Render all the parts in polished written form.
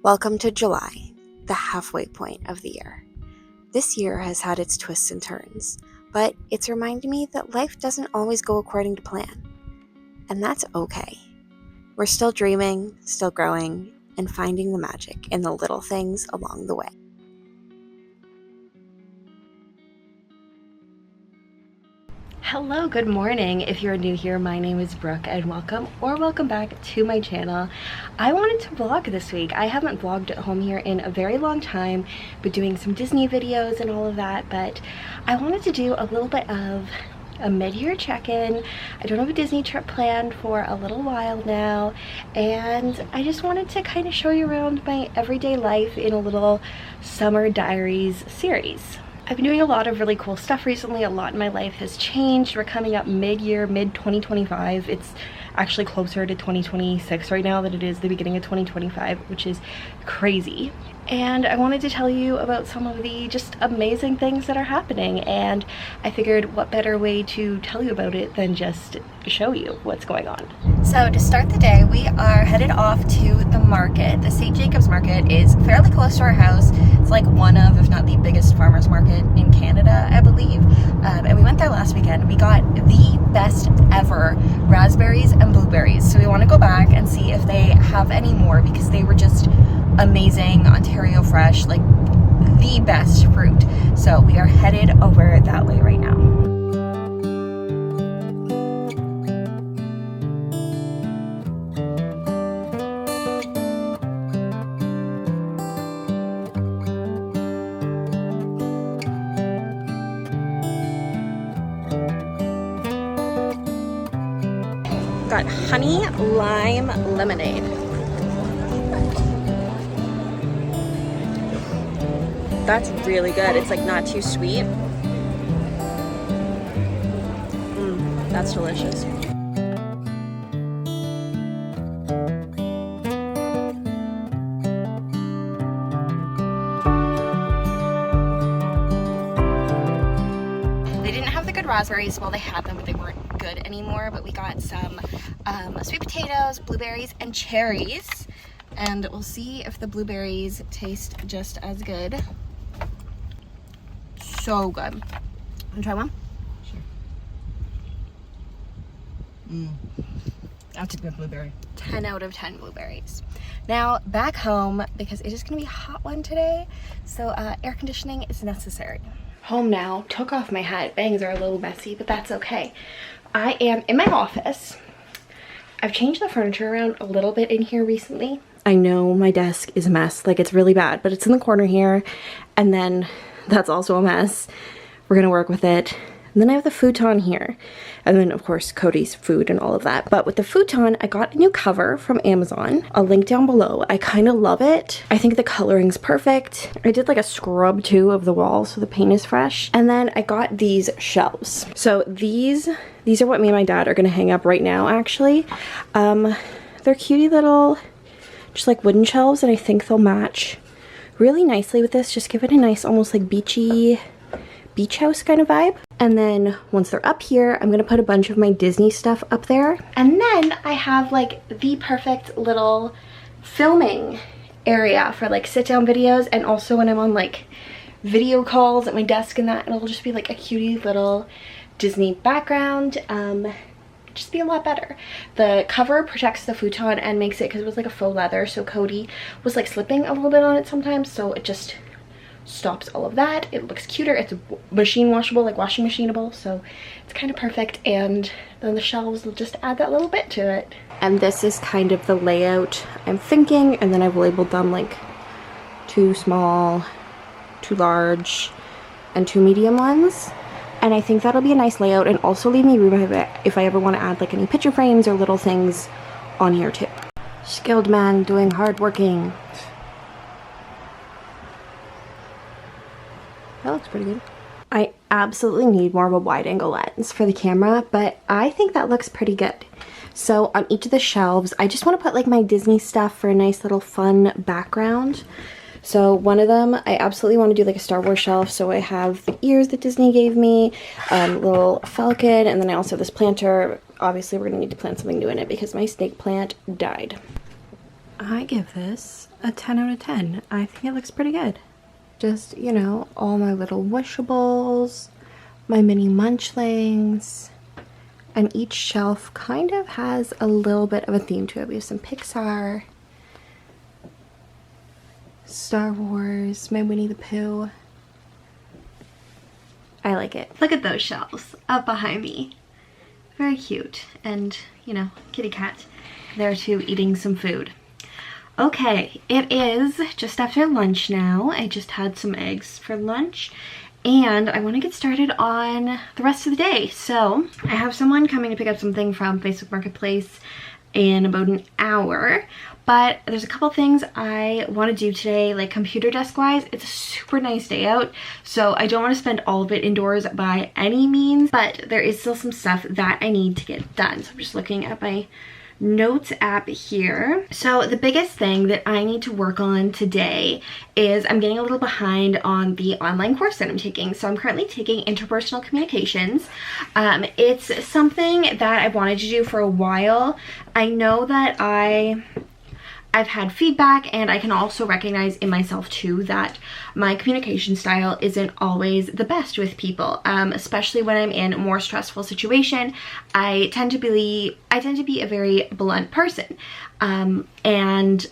Welcome to July, the halfway point of the year. This year has had its twists and turns, but it's reminded me that life doesn't always go according to plan. And that's okay. We're still dreaming, still growing, and finding the magic in the little things along the way. Hello, good morning. If you're new here, my name is Brooke and welcome back to my channel. I wanted to vlog this week. I haven't vlogged at home here in a very long time, but doing some Disney videos and all of that, but I wanted to do a little bit of a mid-year check-in. I don't have a Disney trip planned for a little while now, and I just wanted to kind of show you around my everyday life in a little Summer Diaries series. I've been doing a lot of really cool stuff recently. A lot in my life has changed. We're coming up mid-year, mid-2025. It's actually closer to 2026 right now than it is the beginning of 2025, which is crazy. And I wanted to tell you about some of the just amazing things that are happening, and I figured what better way to tell you about it than just show you what's going on. So to start the day, we are headed off to the market. The St. Jacobs Market is fairly close to our house. It's like one of, if not the biggest farmers market in Canada, I believe. And we went there last weekend. We got the best ever raspberries and blueberries. So we want to go back and see if they have any more, because they were just amazing. Ontario fresh, like the best fruit. So we are headed over that way right now. Got honey lime lemonade. That's really good. It's like not too sweet. That's delicious. They didn't have the good raspberries. Well, they had them, but they weren't good anymore. But we got some sweet potatoes, blueberries, and cherries. And we'll see if the blueberries taste just as good. So good. Want to try one? Sure. That's a good blueberry. 10 out of 10 blueberries. Now, back home, because it is going to be a hot one today, so air conditioning is necessary. Home now. Took off my hat. Bangs are a little messy, but that's okay. I am in my office. I've changed the furniture around a little bit in here recently. I know my desk is a mess, like it's really bad, but it's in the corner here, and then that's also a mess. We're gonna work with it. And then I have the futon here, and then of course Cody's food and all of that. But with the futon, I got a new cover from Amazon. I'll link down below. I kind of love it. I think the coloring's perfect. I did like a scrub too of the wall so the paint is fresh. And then I got these shelves. So these are what me and my dad are gonna hang up right now actually. They're cutie little, just like wooden shelves, and I think they'll match really nicely with this. Just give it a nice, almost like beachy, beach house kind of vibe. And then once they're up here, I'm gonna put a bunch of my Disney stuff up there. And then I have like the perfect little filming area for like sit down videos, and also when I'm on like video calls at my desk and that, it'll just be like a cutie little Disney background. Just be a lot better. The cover protects the futon and makes it, because it was like a faux leather, so Cody was like slipping a little bit on it sometimes, so it just stops all of that. It looks cuter. It's machine washable, like washing machineable, so it's kind of perfect. And then the shelves will just add that little bit to it. And this is kind of the layout I'm thinking, and then I've labeled them like 2 small, 2 large, and 2 medium ones. And I think that'll be a nice layout, and also leave me room if I ever want to add like any picture frames or little things on here too. Skilled man doing hard working. That looks pretty good. I absolutely need more of a wide angle lens for the camera, but I think that looks pretty good. So on each of the shelves, I just want to put like my Disney stuff for a nice little fun background. So one of them, I absolutely want to do like a Star Wars shelf. So I have the ears that Disney gave me, little falcon, and then I also have this planter. Obviously we're going to need to plant something new in it because my snake plant died. I give this a 10 out of 10. I think it looks pretty good. Just, you know, all my little wishables, my mini munchlings, and each shelf kind of has a little bit of a theme to it. We have some Pixar, Star Wars, my Winnie the Pooh. I like it. Look at those shelves up behind me. Very cute. And, you know, kitty cat there too, eating some food. Okay, it is just after lunch now. I just had some eggs for lunch and I want to get started on the rest of the day. So I have someone coming to pick up something from Facebook Marketplace in about an hour, but there's a couple things I want to do today, like computer desk wise. It's a super nice day out, so I don't want to spend all of it indoors by any means, but there is still some stuff that I need to get done. So I'm just looking at my notes app here. So the biggest thing that I need to work on today is I'm getting a little behind on the online course that I'm taking. So I'm currently taking interpersonal communications. It's something that I've wanted to do for a while. I know that I've had feedback, and I can also recognize in myself too that my communication style isn't always the best with people, especially when I'm in a more stressful situation. I tend to be a very blunt person, and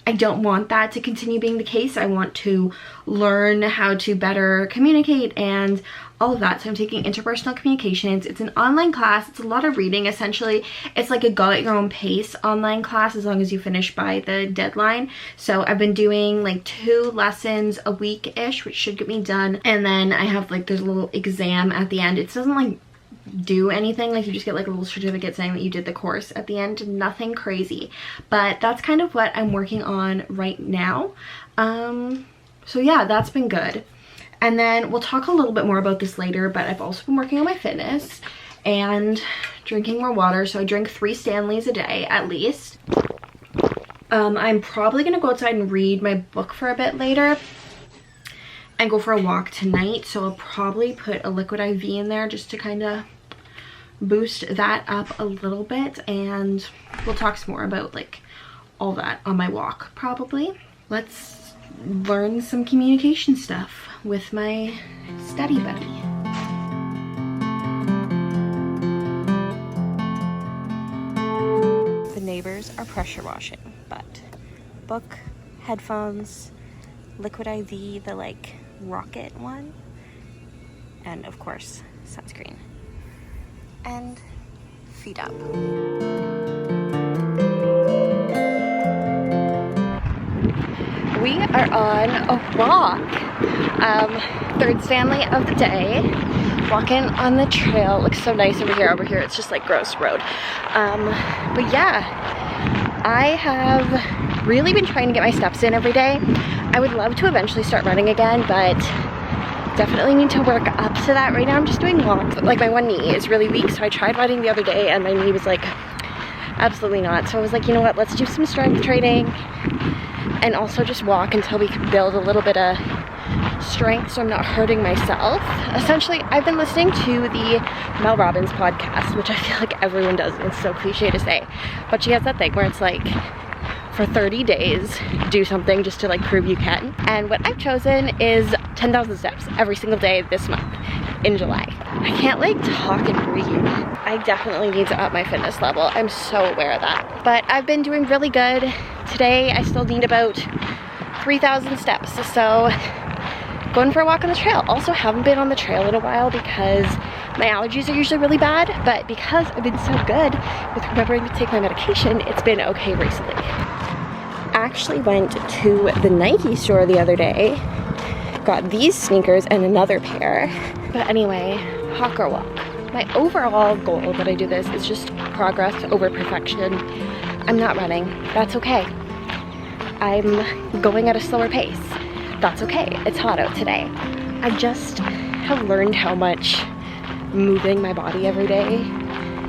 I don't want that to continue being the case. I want to learn how to better communicate and all of that. So I'm taking interpersonal communications. It's an online class. It's a lot of reading. Essentially, it's like a go at your own pace online class as long as you finish by the deadline. So I've been doing like 2 lessons a week-ish, which should get me done. And then I have like, there's a little exam at the end. It doesn't like do anything, like you just get like a little certificate saying that you did the course at the end. Nothing crazy, but that's kind of what I'm working on right now. So yeah, that's been good. And then we'll talk a little bit more about this later, but I've also been working on my fitness and drinking more water. So I drink 3 Stanleys a day at least. I'm probably gonna go outside and read my book for a bit later and go for a walk tonight. So I'll probably put a liquid IV in there just to kind of boost that up a little bit, and we'll talk some more about like all that on my walk probably. Let's learn some communication stuff with my study buddy. The neighbors are pressure washing, but book, headphones, liquid IV, the like rocket one, and of course sunscreen, and feet up. We are on a walk, 3rd Stanley of the day, walking on the trail. It looks so nice over here it's just like gross road, but yeah, I have really been trying to get my steps in every day. I would love to eventually start running again, but definitely need to work up to that. Right now I'm just doing walks. Like my one knee is really weak, so I tried running the other day and my knee was like absolutely not. So I was like, you know what, let's do some strength training and also just walk until we can build a little bit of strength so I'm not hurting myself. Essentially, I've been listening to the Mel Robbins podcast, which I feel like everyone does, and it's so cliche to say, but she has that thing where it's like, for 30 days, do something just to like prove you can. And what I've chosen is 10,000 steps every single day this month in July. I can't like talk and breathe. I definitely need to up my fitness level. I'm so aware of that. But I've been doing really good. Today, I still need about 3,000 steps. So going for a walk on the trail. Also haven't been on the trail in a while because my allergies are usually really bad, but because I've been so good with remembering to take my medication, it's been okay recently. Actually went to the Nike store the other day, got these sneakers and another pair. But anyway, walk or walk. My overall goal that I do this is just progress over perfection. I'm not running, that's okay. I'm going at a slower pace, that's okay. It's hot out today. I just have learned how much moving my body every day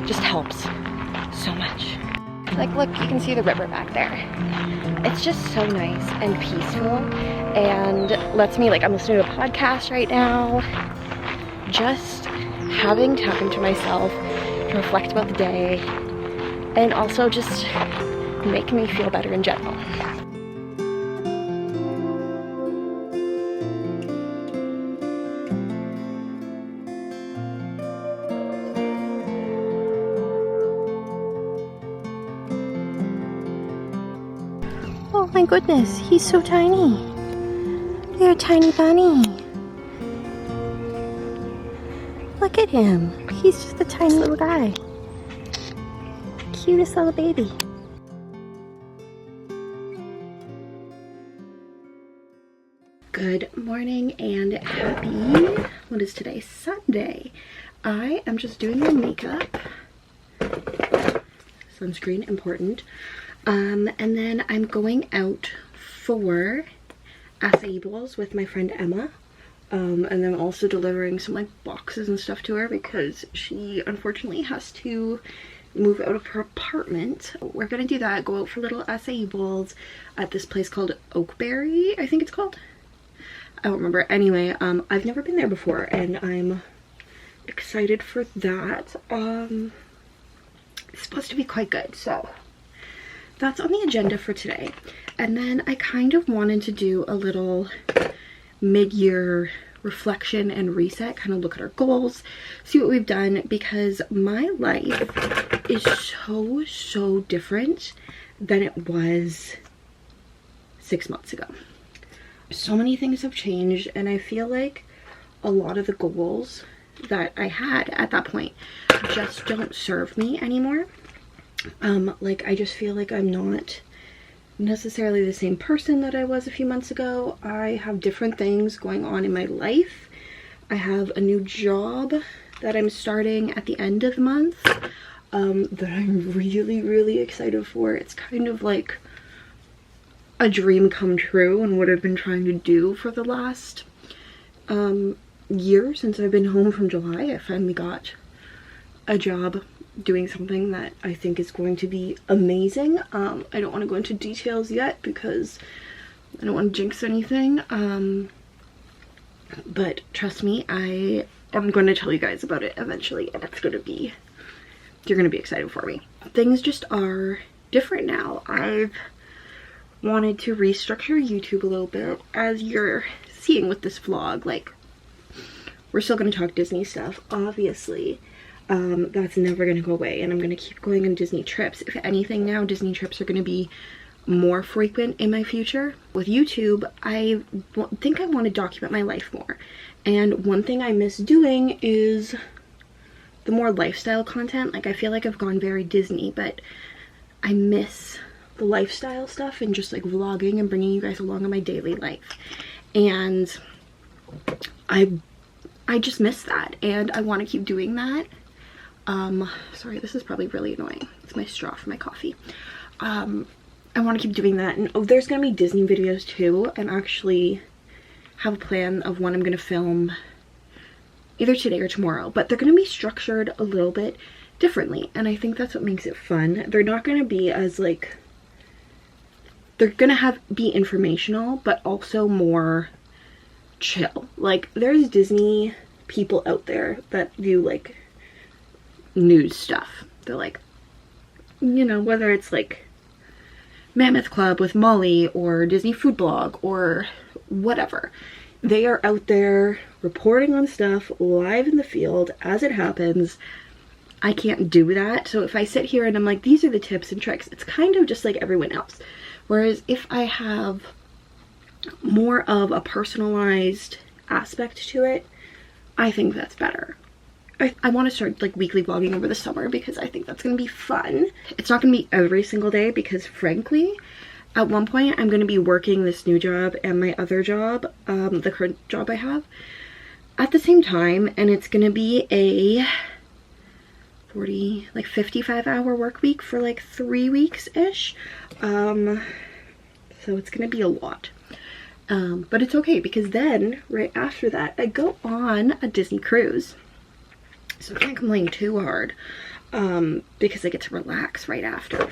just helps so much. Like, look, you can see the river back there. It's just so nice and peaceful and lets me, like, I'm listening to a podcast right now, just having time to myself to reflect about the day and also just making me feel better in general. Oh my goodness, he's so tiny. You're a tiny bunny. Look at him. He's just a tiny little guy. Cutest little baby. Good morning and happy, what is today? Sunday. I am just doing my makeup. Sunscreen, important. And then I'm going out for acai bowls with my friend Emma. And then I'm also delivering some like boxes and stuff to her because she unfortunately has to move out of her apartment. We're gonna do that, go out for little acai bowls at this place called Oakberry, I think it's called. I don't remember. Anyway, I've never been there before and I'm excited for that. It's supposed to be quite good, so that's on the agenda for today. And then I kind of wanted to do a little mid-year reflection and reset, kind of look at our goals, see what we've done, because my life is so different than it was 6 months ago. So many things have changed and I feel like a lot of the goals that I had at that point just don't serve me anymore. Like I just feel like I'm not necessarily the same person that I was a few months ago. I have different things going on in my life. I have a new job that I'm starting at the end of the month that I'm really excited for. It's kind of like a dream come true and what I've been trying to do for the last year since I've been home from July. I finally got a job doing something that I think is going to be amazing. I don't want to go into details yet because I don't want to jinx anything. But trust me, I am going to tell you guys about it eventually and it's going to be, you're going to be excited for me. Things just are different now. I've wanted to restructure YouTube a little bit, as you're seeing with this vlog. Like, we're still going to talk Disney stuff, obviously. That's never going to go away and I'm going to keep going on Disney trips. If anything now, Disney trips are going to be more frequent in my future. With YouTube, I think I want to document my life more. And one thing I miss doing is the more lifestyle content. Like I feel like I've gone very Disney, but I miss the lifestyle stuff and just like vlogging and bringing you guys along in my daily life. And I just miss that and I want to keep doing that. Sorry, this is probably really annoying. It's my straw for my coffee. I want to keep doing that. And there's gonna be Disney videos too, and actually have a plan of when I'm gonna film either today or tomorrow, but they're gonna be structured a little bit differently and I think that's what makes it fun. They're not gonna be as like, they're gonna be informational but also more chill. Like there's Disney people out there that do like news stuff. They're like, you know, whether it's like Mammoth Club with Molly or Disney Food Blog or whatever, they are out there reporting on stuff live in the field as it happens. I can't do that. So if I sit here and I'm like, these are the tips and tricks, it's kind of just like everyone else. Whereas if I have more of a personalized aspect to it, I think that's better. I want to start like weekly vlogging over the summer because I think that's going to be fun. It's not going to be every single day because frankly, at one point I'm going to be working this new job and my other job, the current job I have, at the same time, and it's going to be a 55-hour work week for like 3 weeks-ish. So it's going to be a lot. But it's okay because then right after that I go on a Disney cruise. So I can't complain too hard because I get to relax right after.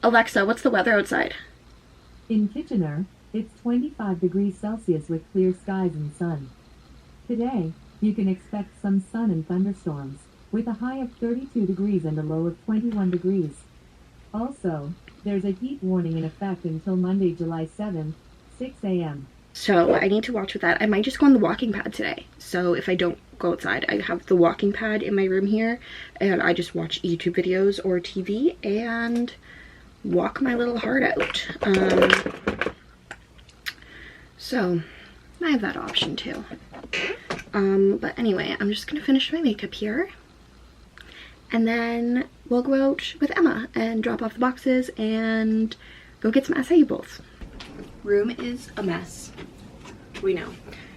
Alexa, what's the weather outside? In Kitchener, it's 25 degrees Celsius with clear skies and sun. Today, you can expect some sun and thunderstorms, with a high of 32 degrees and a low of 21 degrees. Also, there's a heat warning in effect until Monday, July 7th, 6 a.m. So I need to watch with that. I might just go on the walking pad today. So if I don't go outside, I have the walking pad in my room here, and I just watch YouTube videos or TV and walk my little heart out. So I have that option too. But anyway, I'm just gonna finish my makeup here, and then we'll go out with Emma and drop off the boxes and go get some acai bowls. Room is a mess. We know.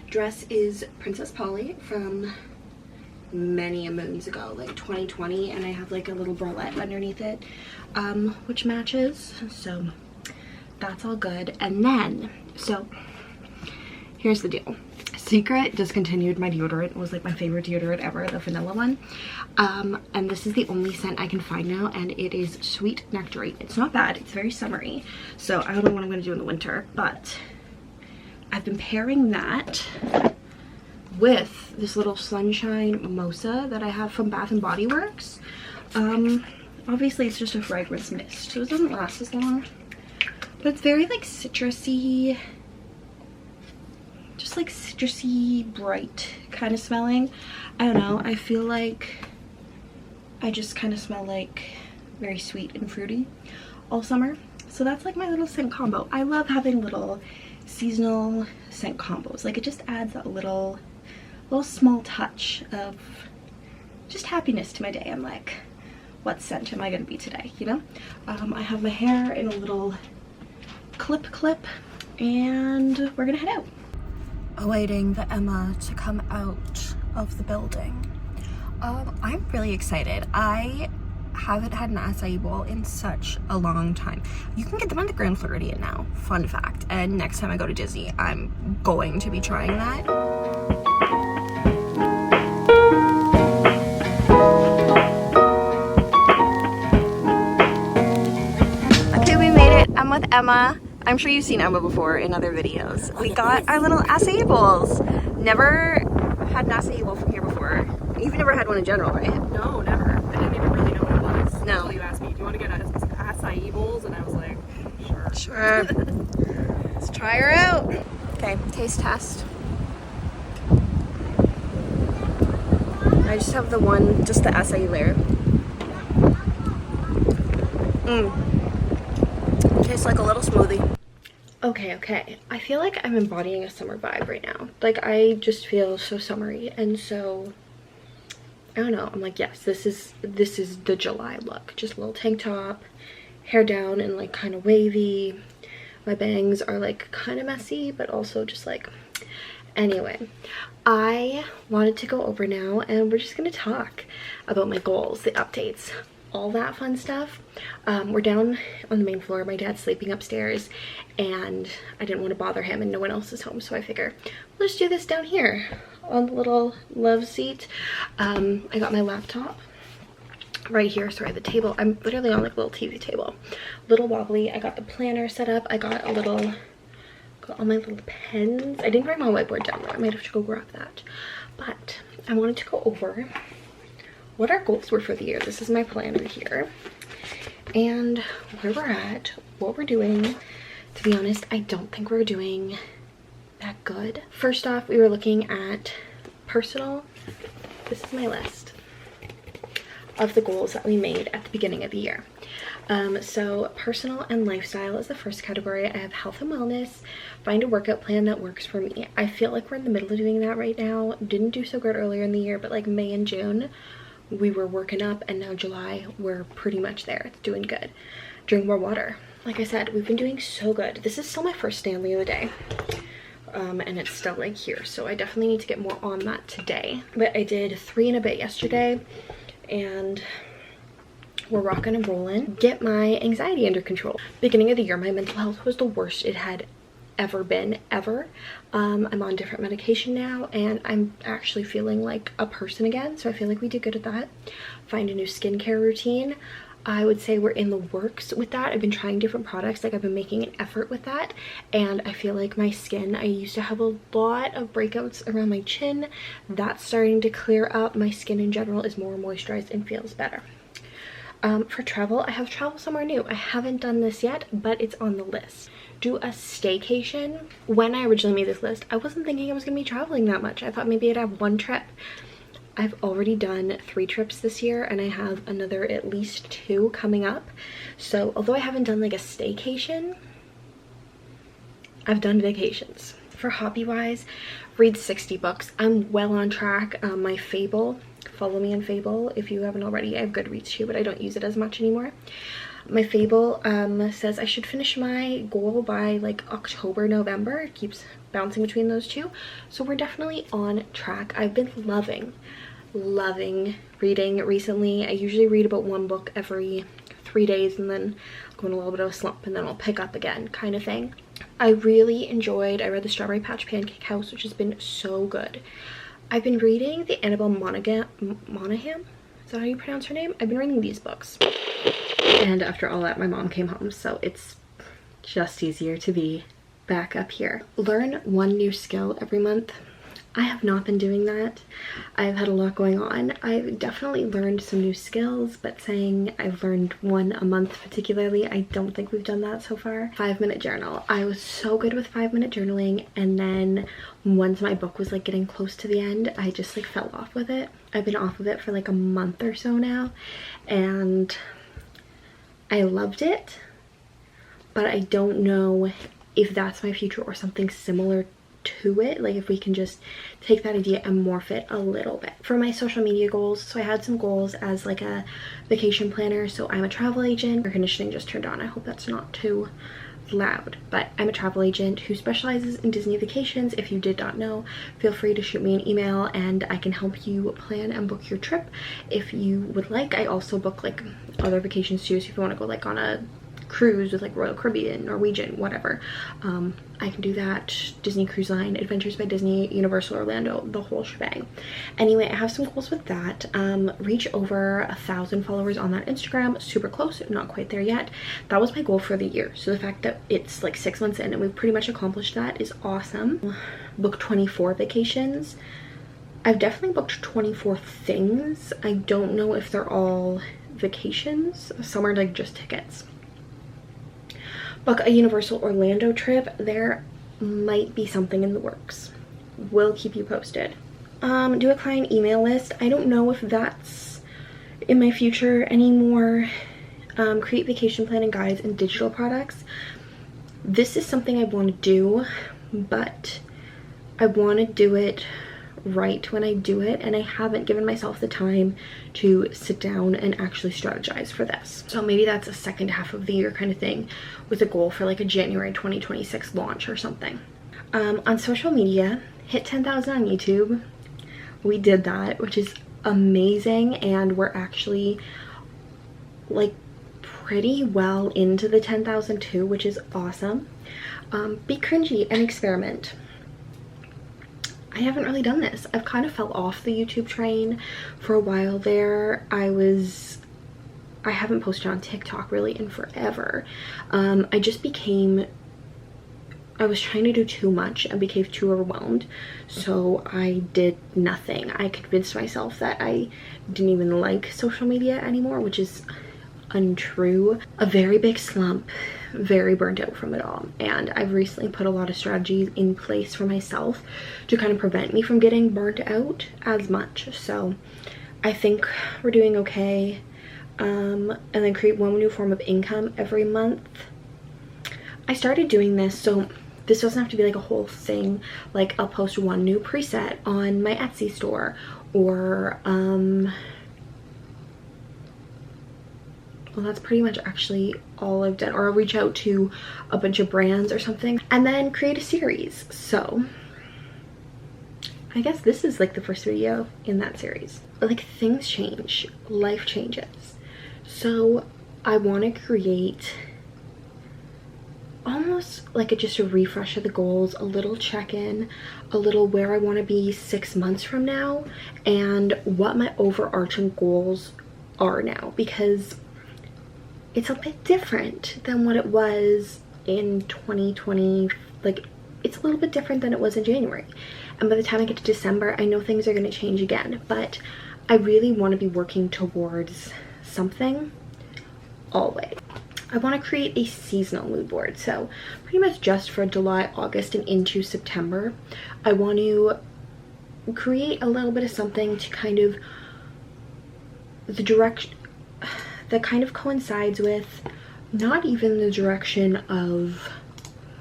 Dress is Princess Polly from many a moons ago, like 2020, and I have like a little bralette underneath it, which matches, so that's all good. And then, so here's the deal. Secret discontinued my deodorant. It was like my favorite deodorant ever, the vanilla one, and this is the only scent I can find now, and it is Sweet Nectarine. It's not bad. It's very summery, so I don't know what I'm going to do in the winter, but I've been pairing that with this little Sunshine Mimosa that I have from Bath and Body Works. Obviously it's just a fragrance mist, so it doesn't last as long, but it's very like citrusy, just like citrusy, bright kind of smelling. I don't know, I feel like I just kind of smell like very sweet and fruity all summer. So that's like my little scent combo. I love having little seasonal scent combos. Like it just adds that little small touch of just happiness to my day. I'm like, what scent am I gonna be today, you know? I have my hair in a little clip, and we're gonna head out. Awaiting the Emma to come out of the building. I'm really excited. I haven't had an acai bowl in such a long time. You can get them on the Grand Floridian now, fun fact. And next time I go to Disney, I'm going to be trying that. Okay, we made it. I'm with Emma. I'm sure you've seen Emma before in other videos. We got our little acai bowls. Never had an acai bowl from here before. You've never had one in general, right? No, never. I didn't even really know what it was. No. Until you asked me, do you want to get acai bowls? And I was like, sure. Sure. Let's try her out. Okay, taste test. I just have just the acai layer. Tastes like a little smoothie. Okay. I feel like I'm embodying a summer vibe right now. Like I just feel so summery, and so I don't know. I'm like, yes, this is the July look. Just a little tank top, hair down and like kind of wavy. My bangs are like kind of messy, but also just like, anyway, I wanted to go over now and we're just gonna talk about my goals, the updates, all that fun stuff. We're down on the main floor. My dad's sleeping upstairs and I didn't want to bother him and no one else is home, so I figure we'll just do this down here on the little love seat. I got my laptop right here. Sorry, the table, I'm literally on like a little TV table, little wobbly. I got the planner set up. I got all my little pens. I didn't bring my whiteboard down there. I might have to go grab that, but I wanted to go over what our goals were for the year. This is my planner here and where we're at, what we're doing. To be honest, I don't think we're doing that good. First off, we were looking at personal. This is my list of the goals that we made at the beginning of the year. So personal and lifestyle is the first category. I have health and wellness, find a workout plan that works for me. I feel like we're in the middle of doing that right now. Didn't do so good earlier in the year, but like May and June we were working up, and now July we're pretty much there. It's doing good. Drink more water. Like I said, we've been doing so good. This is still my first Stanley of the day. And it's still like here, so I definitely need to get more on that today. But I did 3 and a bit yesterday and we're rocking and rolling. Get my anxiety under control. Beginning of the year, my mental health was the worst it had ever been, ever. I'm on different medication now and I'm actually feeling like a person again, so I feel like we did good at that. Find a new skincare routine. I would say we're in the works with that. I've been trying different products, like I've been making an effort with that, and I feel like my skin, I used to have a lot of breakouts around my chin. That's starting to clear up. My skin in general is more moisturized and feels better. For travel, I have travel somewhere new. I haven't done this yet, but it's on the list. Do a staycation. When I originally made this list, I wasn't thinking I was gonna be traveling that much. I thought maybe I'd have one trip. I've already done 3 trips this year, and I have another at least 2 coming up. So although I haven't done like a staycation, I've done vacations. For hobby wise, read 60 books. I'm well on track. My Fable, follow me on Fable if you haven't already. I have Goodreads too, but I don't use it as much anymore. My Fable says I should finish my goal by like October, November. It keeps bouncing between those two. So we're definitely on track. I've been loving reading recently. I usually read about 1 book every 3 days, and then I'll go in a little bit of a slump, and then I'll pick up again, kind of thing. I really enjoyed, I read The Strawberry Patch Pancake House, which has been so good. I've been reading the Annabelle Monaghan, is that how you pronounce her name? I've been reading these books. And after all that, my mom came home, so it's just easier to be back up here. Learn 1 new skill every month. I have not been doing that. I've had a lot going on. I've definitely learned some new skills, but saying I've learned 1 a month particularly, I don't think we've done that so far. 5-minute journal. I was so good with 5-minute journaling, and then once my book was like getting close to the end, I just like fell off with it. I've been off of it for like a month or so now, and I loved it, but I don't know if that's my future or something similar to it, like if we can just take that idea and morph it a little bit. For my social media goals, so I had some goals as like a vacation planner. So I'm a travel agent. Air conditioning just turned on. I hope that's not too loud, but I'm a travel agent who specializes in Disney vacations. If you did not know, feel free to shoot me an email and I can help you plan and book your trip if you would like. I also book like other vacations too, so if you want to go like on a cruise with like Royal Caribbean, Norwegian, whatever, I can do that. Disney Cruise Line, Adventures by Disney, Universal Orlando, the whole shebang. Anyway, I have some goals with that. Reach over 1,000 followers on that Instagram. Super close, not quite there yet. That was my goal for the year, so the fact that it's like 6 months in and we've pretty much accomplished that is awesome. Book 24 vacations. I've definitely booked 24 things. I don't know if they're all vacations. Some are like just tickets. Book a Universal Orlando trip. There might be something in the works. We'll keep you posted. Do a client email list. I don't know if that's in my future anymore. Create vacation planning guides and digital products. This is something I want to do, but I want to do it right when I do it, and I haven't given myself the time to sit down and actually strategize for this. So maybe that's a second half of the year kind of thing with a goal for like a January 2026 launch or something. On social media, hit 10,000 on YouTube. We did that, which is amazing, and we're actually like pretty well into the 10,000 too, which is awesome. Be cringy and experiment. I haven't really done this. I've kind of fell off the YouTube train for a while there. I haven't posted on TikTok really in forever. I was trying to do too much and became too overwhelmed, so I did nothing. I convinced myself that I didn't even like social media anymore, which is untrue. A very big slump, very burnt out from it all, and I've recently put a lot of strategies in place for myself to kind of prevent me from getting burnt out as much. So I think we're doing okay. And then create 1 new form of income every month. I started doing this, so this doesn't have to be like a whole thing. Like I'll post 1 new preset on my Etsy store, or well, that's pretty much actually all I've done. Or I'll reach out to a bunch of brands or something and then create a series. So I guess this is like the first video in that series. But like things change, life changes. So I want to create almost like just a refresh of the goals, a little check-in, a little where I want to be 6 months from now, and what my overarching goals are now, because it's a bit different than what it was in 2020. Like it's a little bit different than it was in January, and by the time I get to December, I know things are going to change again, but I really want to be working towards something. always. I want to create a seasonal mood board, so pretty much just for July, August, and into September. I want to create a little bit of something to kind of the direction that kind of coincides with not even the direction of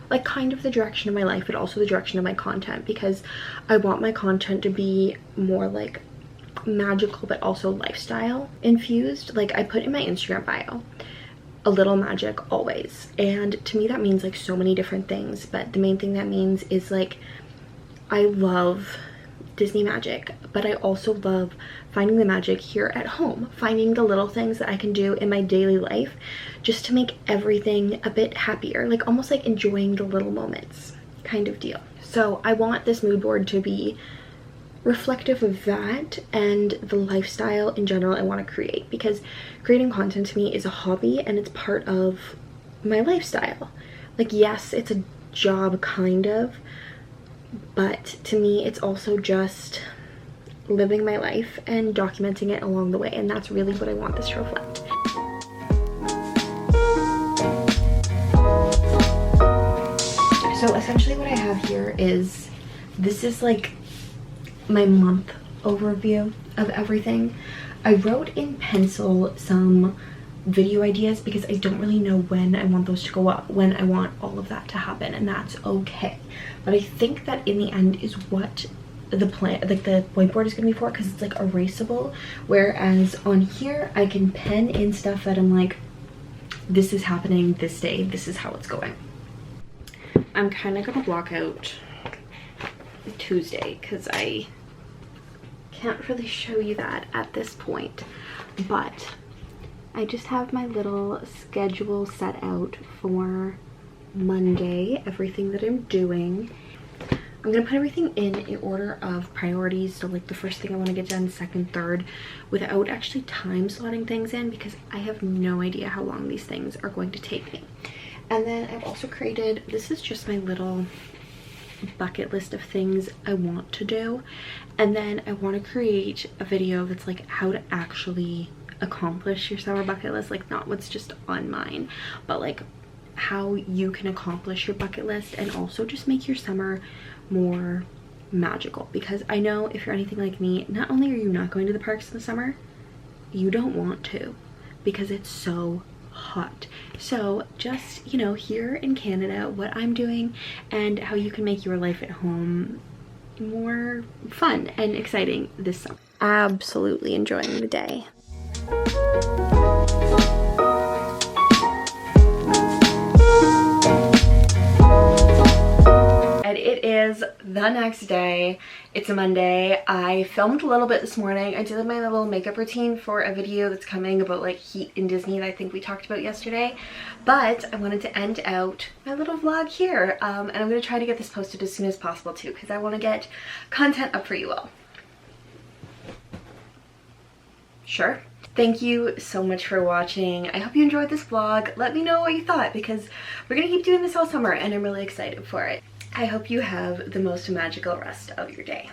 like kind of the direction of my life, but also the direction of my content, because I want my content to be more like magical but also lifestyle infused. Like I put in my Instagram bio, a little magic always, and to me that means like so many different things, but the main thing that means is like I love Disney magic, but I also love finding the magic here at home, finding the little things that I can do in my daily life just to make everything a bit happier, like almost like enjoying the little moments kind of deal. So I want this mood board to be reflective of that and the lifestyle in general I want to create, because creating content to me is a hobby and it's part of my lifestyle. Like yes, it's a job kind of, but to me it's also just living my life and documenting it along the way, and that's really what I want this to reflect. So essentially what I have here is, this is like my month overview of everything. I wrote in pencil some video ideas because I don't really know when I want those to go up, when I want all of that to happen, and that's okay. But I think that in the end is what the plan, like the whiteboard is gonna be for, because it's like erasable, whereas on here I can pen in stuff that I'm like, this is happening this day, this is how it's going. I'm kind of gonna block out Tuesday because I can't really show you that at this point, but I just have my little schedule set out for Monday, everything that I'm doing. I'm gonna put everything in order of priorities, so like the first thing I want to get done, second, third, without actually time slotting things in, because I have no idea how long these things are going to take me. And then I've also created, this is just my little bucket list of things I want to do, and then I want to create a video that's like how to actually accomplish your summer bucket list, like not what's just on mine, but like how you can accomplish your bucket list and also just make your summer more magical. Because I know if you're anything like me, not only are you not going to the parks in the summer, you don't want to because it's so hot. So just, you know, here in Canada, what I'm doing and how you can make your life at home more fun and exciting this summer. Absolutely enjoying the day. And it is the next day. It's a Monday. I filmed a little bit this morning. I did my little makeup routine for a video that's coming about like heat in Disney that I think we talked about yesterday, but I wanted to end out my little vlog here, and I'm going to try to get this posted as soon as possible too, because I want to get content up for you all. Sure. Thank you so much for watching. I hope you enjoyed this vlog. Let me know what you thought, because we're gonna keep doing this all summer and I'm really excited for it. I hope you have the most magical rest of your day.